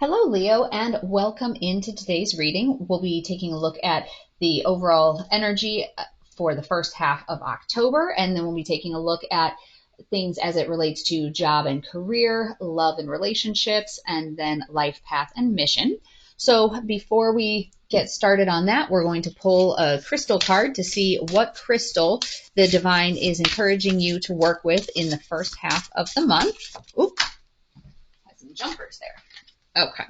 Hello, Leo, and welcome into today's reading. We'll be taking a look at the overall energy for the first half of October, and then we'll be taking a look at things as it relates to job and career, love and relationships, and then life path and mission. So before we get started on that, we're going to pull a crystal card to see what crystal the divine is encouraging you to work with in the first half of the month. Oop, got some jumpers there. Okay.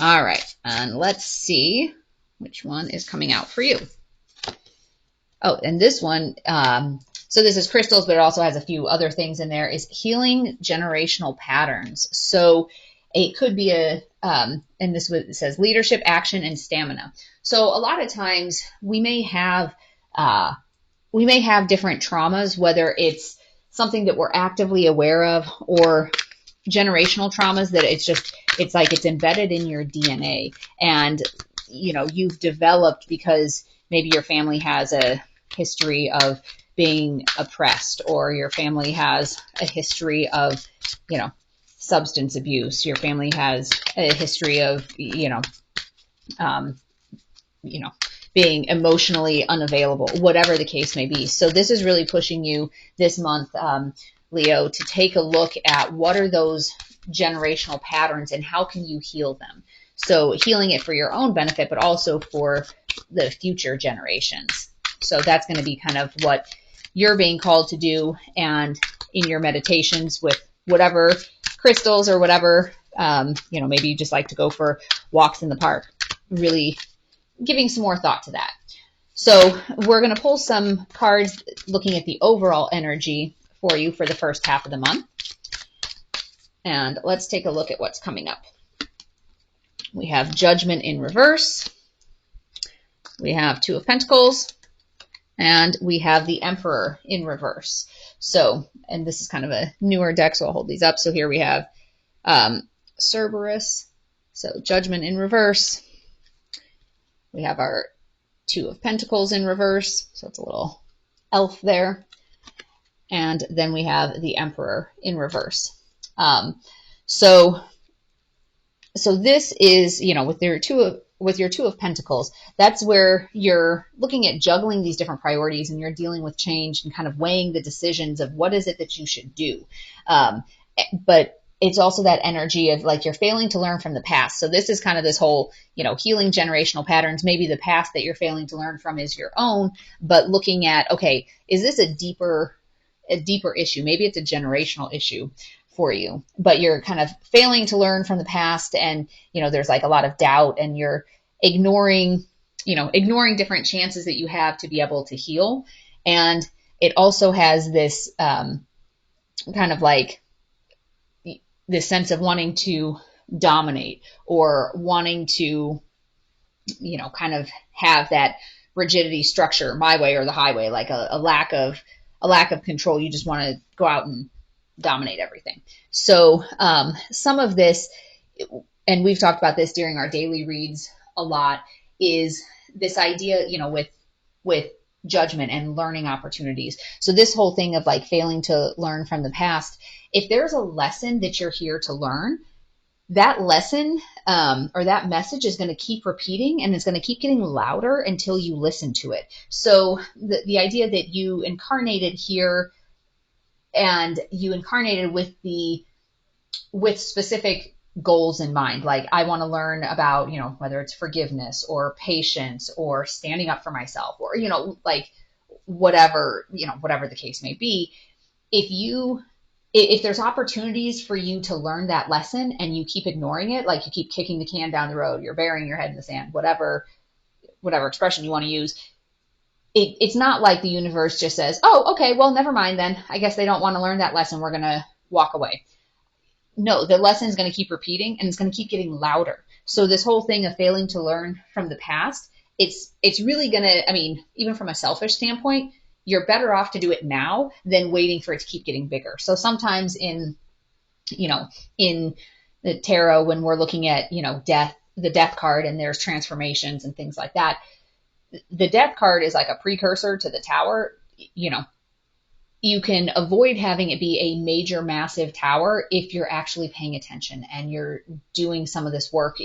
All right. And let's see which one is coming out for you. Oh, and this one, so this is crystals, but it also has a few other things in there, is healing generational patterns. So it could be and this says leadership, action, and stamina. So a lot of times we may have different traumas, whether it's something that we're actively aware of or generational traumas that it's like it's embedded in your DNA, and you've developed because maybe your family has a history of being oppressed, or your family has a history of substance abuse, your family has a history of being emotionally unavailable, whatever the case may be. So this is really pushing you this month, Leo, to take a look at what are those generational patterns and how can you heal them. So healing it for your own benefit, but also for the future generations. So that's going to be kind of what you're being called to do, and in your meditations with whatever crystals or whatever, maybe you just like to go for walks in the park, really giving some more thought to that. So we're going to pull some cards looking at the overall energy for you for the first half of the month. And let's take a look at what's coming up. We have Judgment in reverse. We have Two of Pentacles. And we have the Emperor in reverse. So, and this is kind of a newer deck, so I'll hold these up. So here we have Cerberus. So Judgment in reverse. We have our Two of Pentacles in reverse. So it's a little elf there. And then we have the Emperor in reverse. So this is, with your Two of Pentacles, that's where you're looking at juggling these different priorities, and you're dealing with change and kind of weighing the decisions of what is it that you should do. But it's also that energy of like you're failing to learn from the past. So this is kind of this whole, healing generational patterns. Maybe the past that you're failing to learn from is your own, but looking at, okay, is this a deeper issue? Maybe it's a generational issue for you, but you're kind of failing to learn from the past, and there's like a lot of doubt, and you're ignoring different chances that you have to be able to heal. And it also has this kind of like this sense of wanting to dominate, or wanting to kind of have that rigidity, structure, my way or the highway, like a lack of control. You just want to go out and dominate everything. So some of this, and we've talked about this during our daily reads a lot, is this idea, with judgment and learning opportunities. So this whole thing of like failing to learn from the past, if there's a lesson that you're here to learn, that lesson or that message is going to keep repeating, and it's going to keep getting louder until you listen to it. So the idea that you incarnated here, and you incarnated with specific goals in mind. Like, I want to learn about, whether it's forgiveness or patience or standing up for myself, or, like whatever the case may be. If there's opportunities for you to learn that lesson and you keep ignoring it, like you keep kicking the can down the road, you're burying your head in the sand, whatever expression you want to use, it's not like the universe just says, oh, okay, well, never mind then. I guess they don't want to learn that lesson. We're going to walk away. No, the lesson is going to keep repeating, and it's going to keep getting louder. So this whole thing of failing to learn from the past, it's really going to, even from a selfish standpoint, you're better off to do it now than waiting for it to keep getting bigger. So sometimes in the tarot, when we're looking at, death, the death card, and there's transformations and things like that, the death card is like a precursor to the tower. you can avoid having it be a major, massive tower if you're actually paying attention and you're doing some of this work.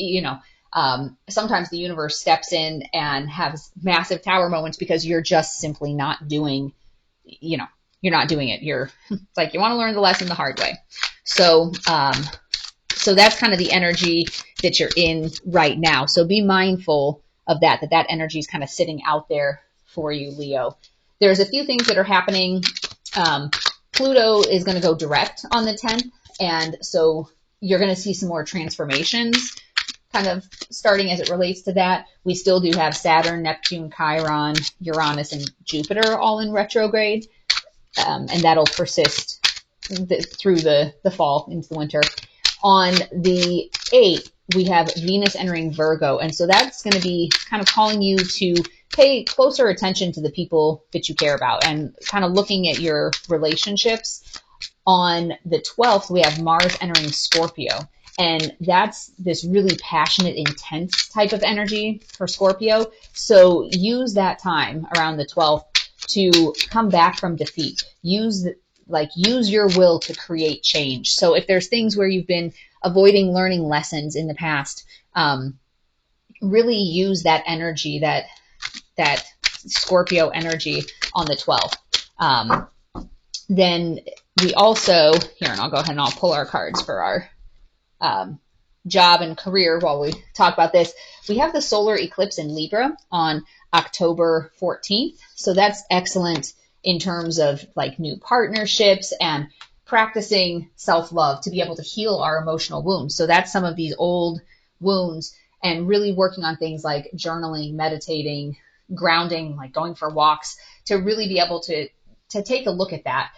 Sometimes the universe steps in and has massive tower moments because you're just simply not doing, you're not doing it. It's like you want to learn the lesson the hard way. So that's kind of the energy that you're in right now. So be mindful of that energy is kind of sitting out there for you, Leo. There's a few things that are happening. Pluto is going to go direct on the 10th. And so you're going to see some more transformations kind of starting as it relates to that. We still do have Saturn, Neptune, Chiron, Uranus, and Jupiter all in retrograde. And that'll persist through the fall into the winter. On the 8th, we have Venus entering Virgo. And so that's going to be kind of calling you to pay closer attention to the people that you care about and kind of looking at your relationships. On the 12th, we have Mars entering Scorpio. And that's this really passionate, intense type of energy for Scorpio. So use that time around the 12th to come back from defeat. Use your will to create change. So if there's things where you've been avoiding learning lessons in the past, really use that energy, that Scorpio energy on the 12th. Then we also, here, and I'll go ahead and I'll pull our cards for our job and career while we talk about this. We have the solar eclipse in Libra on October 14th. So that's excellent in terms of like new partnerships and practicing self-love to be able to heal our emotional wounds. So that's some of these old wounds and really working on things like journaling, meditating, grounding, like going for walks to really be able to take a look at that.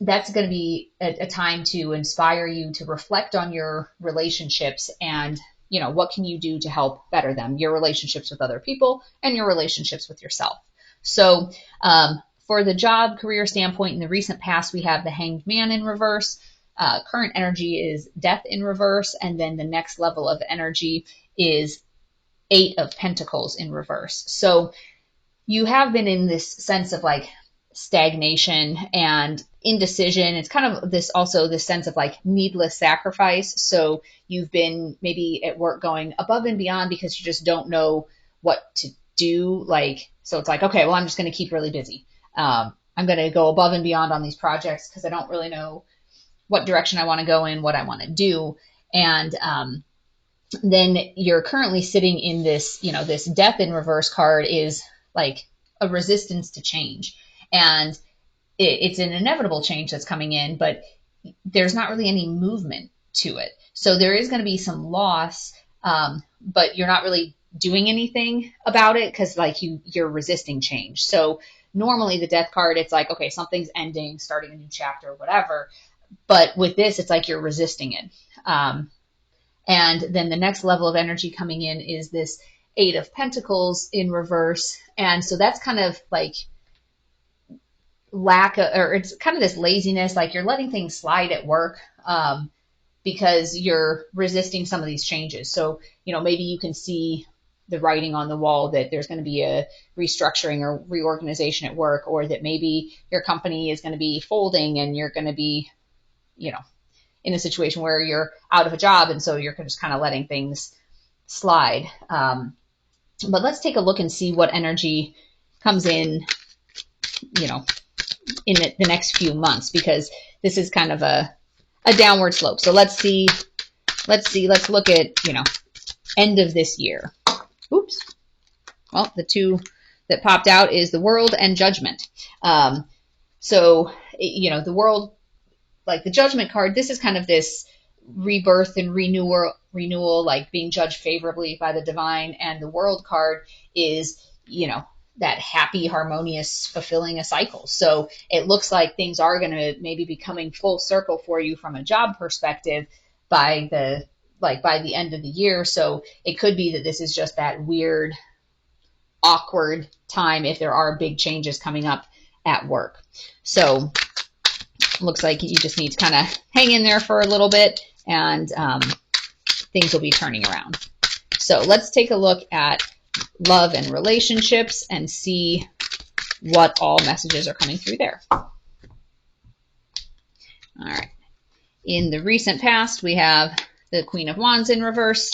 That's going to be a time to inspire you to reflect on your relationships and, what can you do to help better them, your relationships with other people and your relationships with yourself. So for the job career standpoint, in the recent past, we have the Hanged Man in reverse. Current energy is Death in reverse. And then the next level of energy is 8 of Pentacles in reverse. So you have been in this sense of like stagnation and indecision. It's kind of this sense of like needless sacrifice. So you've been maybe at work going above and beyond because you just don't know what to do. So it's like, okay, well, I'm just going to keep really busy. I'm going to go above and beyond on these projects because I don't really know what direction I want to go in, what I want to do. And then you're currently sitting in this, this Death in reverse card is like a resistance to change. And it's an inevitable change that's coming in, but there's not really any movement to it. So there is going to be some loss, but you're not really doing anything about it because you're resisting change. So normally the Death card, it's like, okay, something's ending, starting a new chapter, whatever. But with this, it's like you're resisting it. And then the next level of energy coming in is this 8 of Pentacles in reverse. And so that's kind of like it's kind of this laziness, like you're letting things slide at work because you're resisting some of these changes. So, maybe you can see the writing on the wall that there's going to be a restructuring or reorganization at work, or that maybe your company is going to be folding and you're going to be, in a situation where you're out of a job. And so you're just kind of letting things slide. But let's take a look and see what energy comes in, in the next few months, because this is kind of a downward slope. So let's look at, end of this year. Oops. Well, the two that popped out is the World and Judgment. So, the World, like the Judgment card, this is kind of this rebirth and renewal, like being judged favorably by the divine. And the World card is, that happy, harmonious, fulfilling a cycle. So it looks like things are going to maybe be coming full circle for you from a job perspective by the end of the year. So it could be that this is just that weird, awkward time if there are big changes coming up at work. So looks like you just need to kind of hang in there for a little bit and things will be turning around. So let's take a look at love and relationships and see what all messages are coming through there. All right. In the recent past, we have the Queen of Wands in reverse,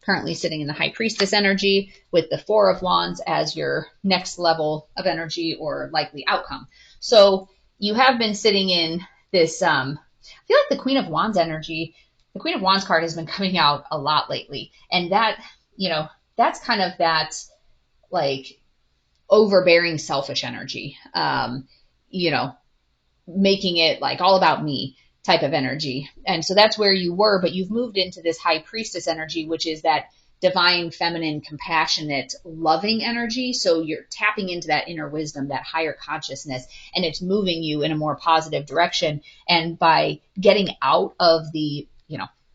currently sitting in the High Priestess energy, with the Four of Wands as your next level of energy or likely outcome. So you have been sitting in this, I feel like the Queen of Wands energy, the Queen of Wands card has been coming out a lot lately. And that, that's kind of that like overbearing selfish energy, making it like all about me type of energy. And so that's where you were, but you've moved into this High Priestess energy, which is that divine, feminine, compassionate, loving energy. So you're tapping into that inner wisdom, that higher consciousness, and it's moving you in a more positive direction. And by getting out of the,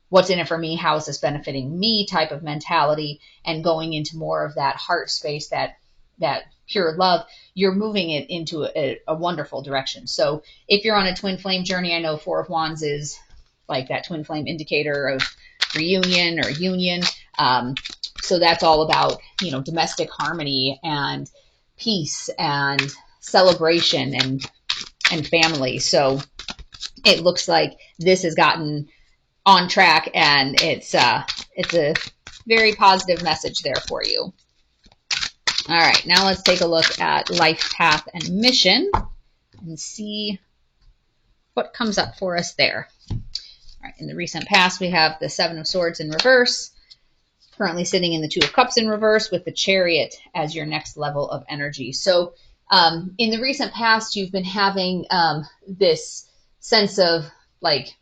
what's in it for me, how is this benefiting me type of mentality, and going into more of that heart space, that pure love, you're moving it into a wonderful direction. So if you're on a twin flame journey, I know Four of Wands is like that twin flame indicator of reunion or union. So that's all about, domestic harmony and peace and celebration and family. So it looks like this has gotten on track, and it's a very positive message there for you. All right, now let's take a look at life path and mission and see what comes up for us there. All right, in the recent past, we have the Seven of Swords in reverse, currently sitting in the Two of Cups in reverse, with the Chariot as your next level of energy. So in the recent past, you've been having this sense of like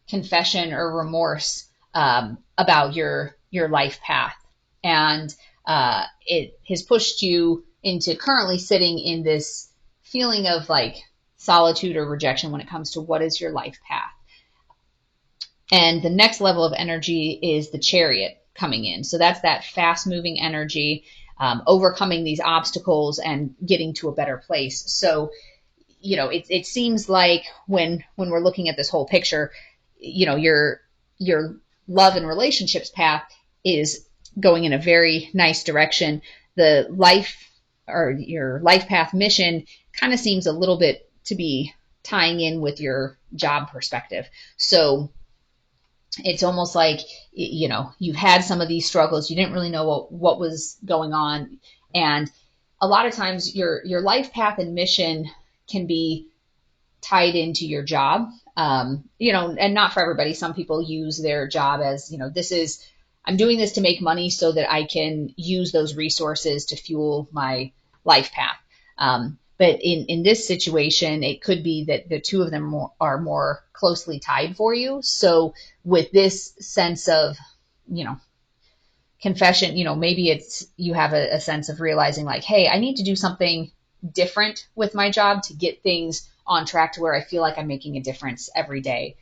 confession or remorse about your life path. And it has pushed you into currently sitting in this feeling of like solitude or rejection when it comes to what is your life path. And the next level of energy is the Chariot coming in. So that's that fast moving energy, overcoming these obstacles and getting to a better place. So, it seems like when we're looking at this whole picture, your love and relationships path is going in a very nice direction. The life or your life path mission kind of seems a little bit to be tying in with your job perspective. So it's almost like, you've had some of these struggles. You didn't really know what was going on. And a lot of times your life path and mission can be tied into your job. And not for everybody. Some people use their job as, I'm doing this to make money so that I can use those resources to fuel my life path. But in this situation, it could be that the two of them are more closely tied for you. So with this sense of, confession, maybe it's you have a sense of realizing like, hey, I need to do something different with my job to get things on track to where I feel like I'm making a difference every day.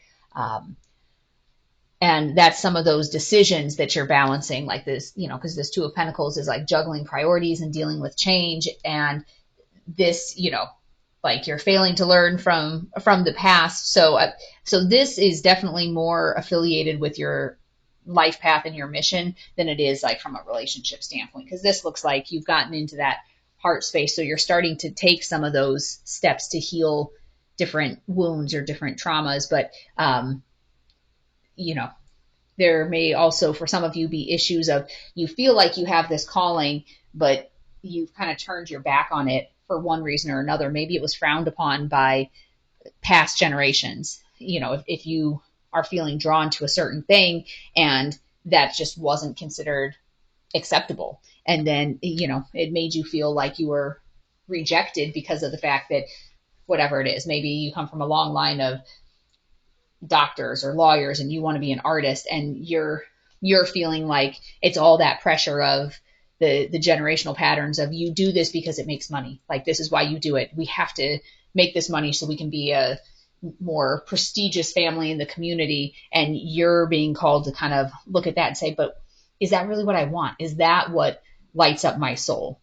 And that's some of those decisions that you're balancing, like this, because this Two of Pentacles is like juggling priorities and dealing with change. And this, like you're failing to learn from the past. So this is definitely more affiliated with your life path and your mission than it is like from a relationship standpoint, because this looks like you've gotten into that heart space. So you're starting to take some of those steps to heal different wounds or different traumas. But, there may also, for some of you, be issues of you feel like you have this calling, but you've kind of turned your back on it for one reason or another. Maybe it was frowned upon by past generations. If you are feeling drawn to a certain thing and that just wasn't considered acceptable. And then, it made you feel like you were rejected because of the fact that whatever it is, maybe you come from a long line of doctors or lawyers and you want to be an artist, and you're feeling like it's all that pressure of the generational patterns of you do this because it makes money. Like, this is why you do it. We have to make this money so we can be a more prestigious family in the community. And you're being called to kind of look at that and say, but is that really what I want? Is that what lights up my soul?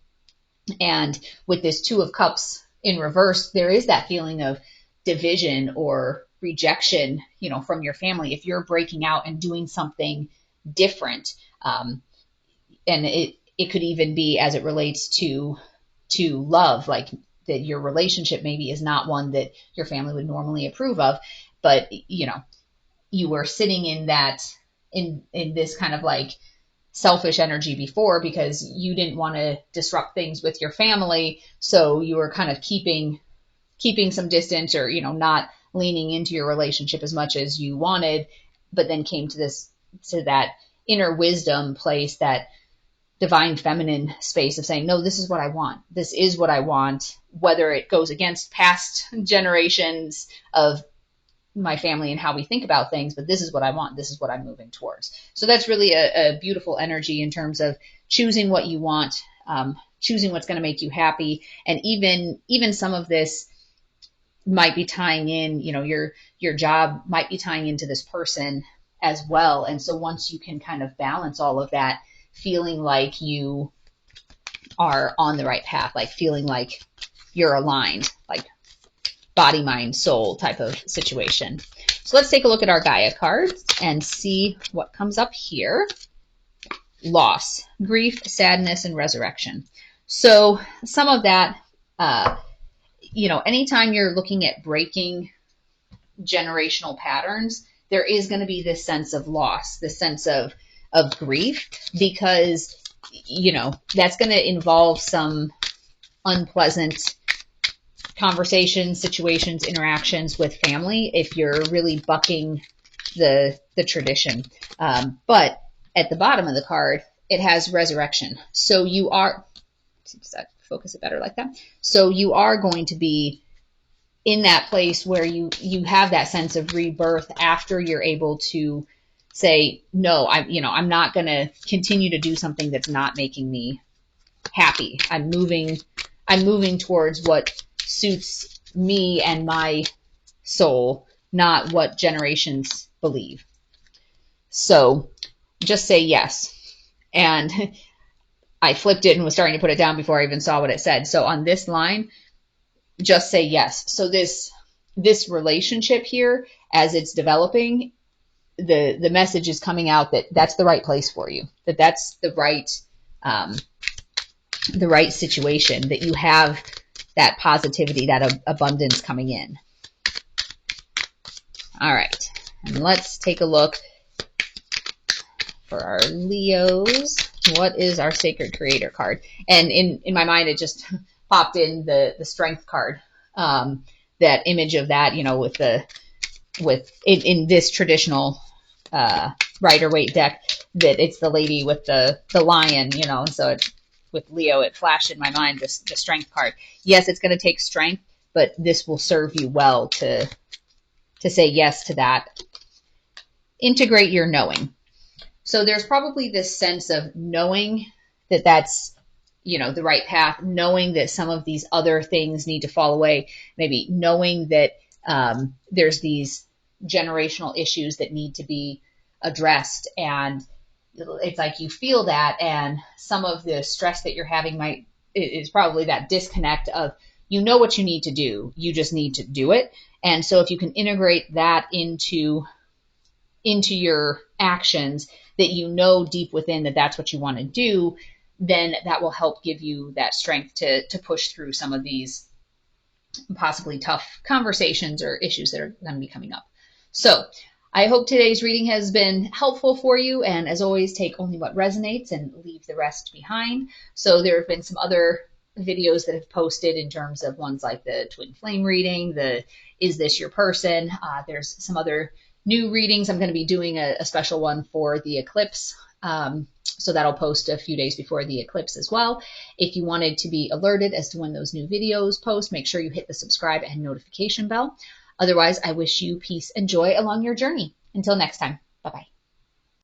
And with this Two of Cups in reverse, there is that feeling of division or rejection, from your family. If you're breaking out and doing something different, and it could even be as it relates to love, like that your relationship maybe is not one that your family would normally approve of, but you were sitting in that, in this kind of like selfish energy before because you didn't want to disrupt things with your family. So you were kind of keeping some distance, or, not leaning into your relationship as much as you wanted, but then came to that inner wisdom place, that divine feminine space of saying, no, this is what I want. This is what I want, whether it goes against past generations of my family and how we think about things, but this is what I want. This is what I'm moving towards. So that's really a beautiful energy in terms of choosing what you want, choosing what's going to make you happy. And even some of this might be tying in, your job might be tying into this person as well. And so once you can kind of balance all of that, feeling like you are on the right path, like feeling like you're aligned, like body, mind, soul type of situation. So let's take a look at our Gaia cards and see what comes up here. Loss, grief, sadness, and resurrection. So some of that, anytime you're looking at breaking generational patterns, there is going to be this sense of loss, this sense of grief, because, that's going to involve some unpleasant conversations, situations, interactions with family if you're really bucking the tradition. But at the bottom of the card, it has resurrection. So you are, does that focus it better like that? So you are going to be in that place where you have that sense of rebirth after you're able to say, no, I'm not going to continue to do something that's not making me happy. I'm moving towards what suits me and my soul, not what generations believe. So just say yes. And I flipped it and was starting to put it down before I even saw what it said. So on this line, just say yes. So this relationship here, as it's developing, the message is coming out that that's the right place for you, that's the right situation, that you have that positivity, that abundance coming in. All right, and let's take a look for our Leos. What is our Sacred Creator card? And in my mind, it just popped in the Strength card. That image of that, in this traditional Rider-Waite deck, that it's the lady with the lion, so it's with Leo, it flashed in my mind, the Strength card. Yes, it's going to take strength, but this will serve you well to say yes to that. Integrate your knowing. So there's probably this sense of knowing that that's, the right path, knowing that some of these other things need to fall away, maybe knowing that there's these generational issues that need to be addressed. And it's like you feel that, and some of the stress that you're having is probably that disconnect of, what you need to do, you just need to do it. And so if you can integrate that into your actions, that deep within that that's what you want to do, then that will help give you that strength to push through some of these possibly tough conversations or issues that are going to be coming up. So I hope today's reading has been helpful for you. And as always, take only what resonates and leave the rest behind. So there have been some other videos that have posted in terms of ones like the twin flame reading, the is this your person? There's some other new readings. I'm going to be doing a special one for the eclipse. So that'll post a few days before the eclipse as well. If you wanted to be alerted as to when those new videos post, make sure you hit the subscribe and notification bell. Otherwise, I wish you peace and joy along your journey. Until next time, bye-bye.